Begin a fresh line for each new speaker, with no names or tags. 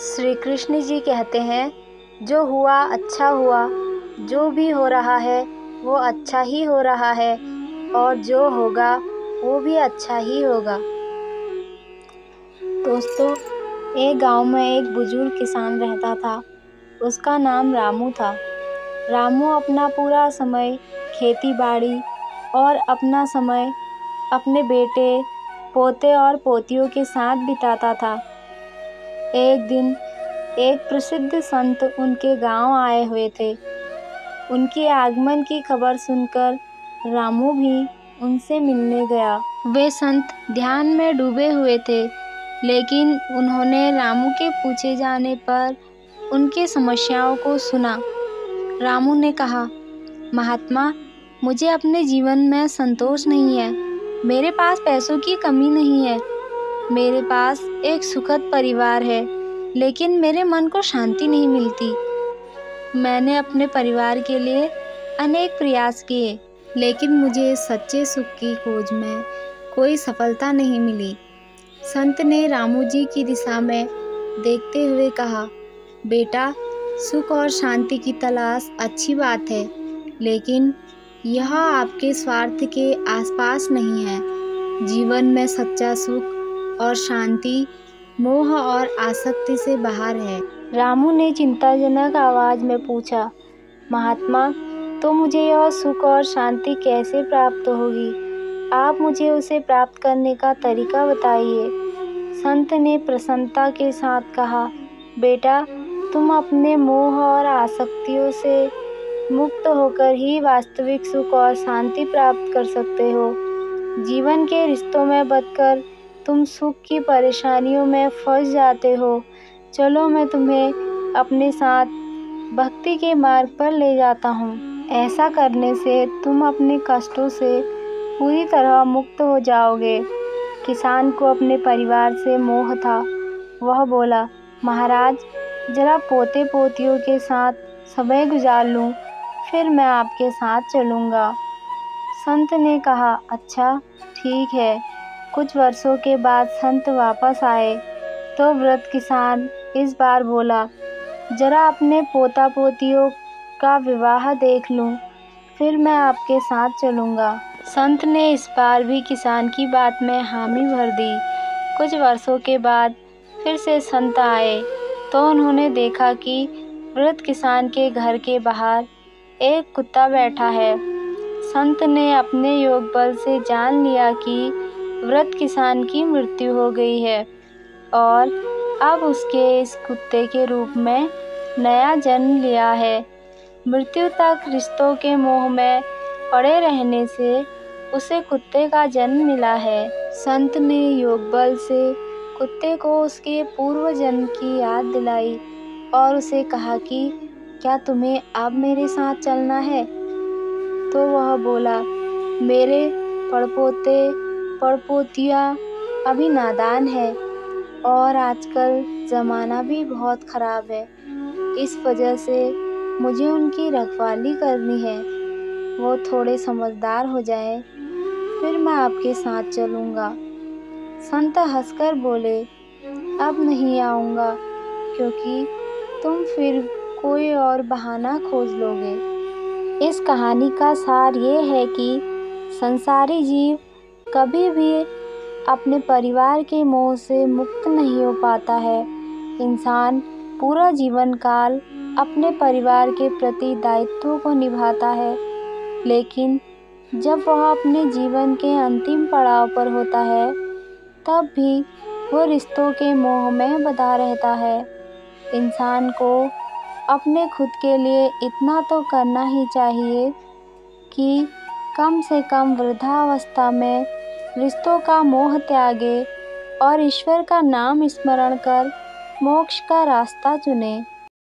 श्री कृष्ण जी कहते हैं, जो हुआ अच्छा हुआ, जो भी हो रहा है वो अच्छा ही हो रहा है और जो होगा वो भी अच्छा ही होगा। दोस्तों, एक गांव में एक बुजुर्ग किसान रहता था। उसका नाम रामू था। रामू अपना पूरा समय खेती बाड़ी और अपना समय अपने बेटे, पोते और पोतियों के साथ बिताता था। एक दिन एक प्रसिद्ध संत उनके गांव आए हुए थे। उनके आगमन की खबर सुनकर रामू भी उनसे मिलने गया। वे संत ध्यान में डूबे हुए थे, लेकिन उन्होंने रामू के पूछे जाने पर उनकी समस्याओं को सुना। रामू ने कहा, महात्मा, मुझे अपने जीवन में संतोष नहीं है। मेरे पास पैसों की कमी नहीं है। मेरे पास एक सुखद परिवार है, लेकिन मेरे मन को शांति नहीं मिलती। मैंने अपने परिवार के लिए अनेक प्रयास किए, लेकिन मुझे सच्चे सुख की खोज में कोई सफलता नहीं मिली। संत ने रामू जी की दिशा में देखते हुए कहा, बेटा, सुख और शांति की तलाश अच्छी बात है, लेकिन यह आपके स्वार्थ के आसपास नहीं है। जीवन में सच्चा सुख और शांति मोह और आसक्ति से बाहर है। रामू ने चिंताजनक आवाज में पूछा, महात्मा, तो मुझे यह सुख और शांति कैसे प्राप्त होगी? आप मुझे उसे प्राप्त करने का तरीका बताइए। संत ने प्रसन्नता के साथ कहा, बेटा, तुम अपने मोह और आसक्तियों से मुक्त होकर ही वास्तविक सुख और शांति प्राप्त कर सकते हो। जीवन के रिश्तों में बंधकर तुम सुख की परेशानियों में फंस जाते हो। चलो, मैं तुम्हें अपने साथ भक्ति के मार्ग पर ले जाता हूँ। ऐसा करने से तुम अपने कष्टों से पूरी तरह मुक्त हो जाओगे। किसान को अपने परिवार से मोह था। वह बोला, महाराज, जरा पोते पोतियों के साथ समय गुजार लूँ, फिर मैं आपके साथ चलूँगा। संत ने कहा, अच्छा, ठीक है। कुछ वर्षों के बाद संत वापस आए तो वृद्ध किसान इस बार बोला, जरा अपने पोता पोतियों का विवाह देख लूं, फिर मैं आपके साथ चलूंगा। संत ने इस बार भी किसान की बात में हामी भर दी। कुछ वर्षों के बाद फिर से संत आए तो उन्होंने देखा कि वृद्ध किसान के घर के बाहर एक कुत्ता बैठा है। संत ने अपने योग बल से जान लिया कि वृद्ध किसान की मृत्यु हो गई है और अब उसके इस कुत्ते के रूप में नया जन्म लिया है। मृत्यु तक रिश्तों के मोह में पड़े रहने से उसे कुत्ते का जन्म मिला है। संत ने योग बल से कुत्ते को उसके पूर्व जन्म की याद दिलाई और उसे कहा कि क्या तुम्हें अब मेरे साथ चलना है? तो वह बोला, मेरे पड़पोते पड़पोतियाँ अभी नादान है और आजकल ज़माना भी बहुत ख़राब है। इस वजह से मुझे उनकी रखवाली करनी है। वो थोड़े समझदार हो जाए, फिर मैं आपके साथ चलूँगा। संत हंसकर बोले, अब नहीं आऊँगा, क्योंकि तुम फिर कोई और बहाना खोज लोगे। इस कहानी का सार ये है कि संसारी जीव कभी भी अपने परिवार के मोह से मुक्त नहीं हो पाता है। इंसान पूरा जीवन काल अपने परिवार के प्रति दायित्वों को निभाता है, लेकिन जब वह अपने जीवन के अंतिम पड़ाव पर होता है, तब भी वो रिश्तों के मोह में बंधा रहता है। इंसान को अपने खुद के लिए इतना तो करना ही चाहिए कि कम से कम वृद्धावस्था में रिश्तों का मोह त्यागे और ईश्वर का नाम स्मरण कर मोक्ष का रास्ता चुने।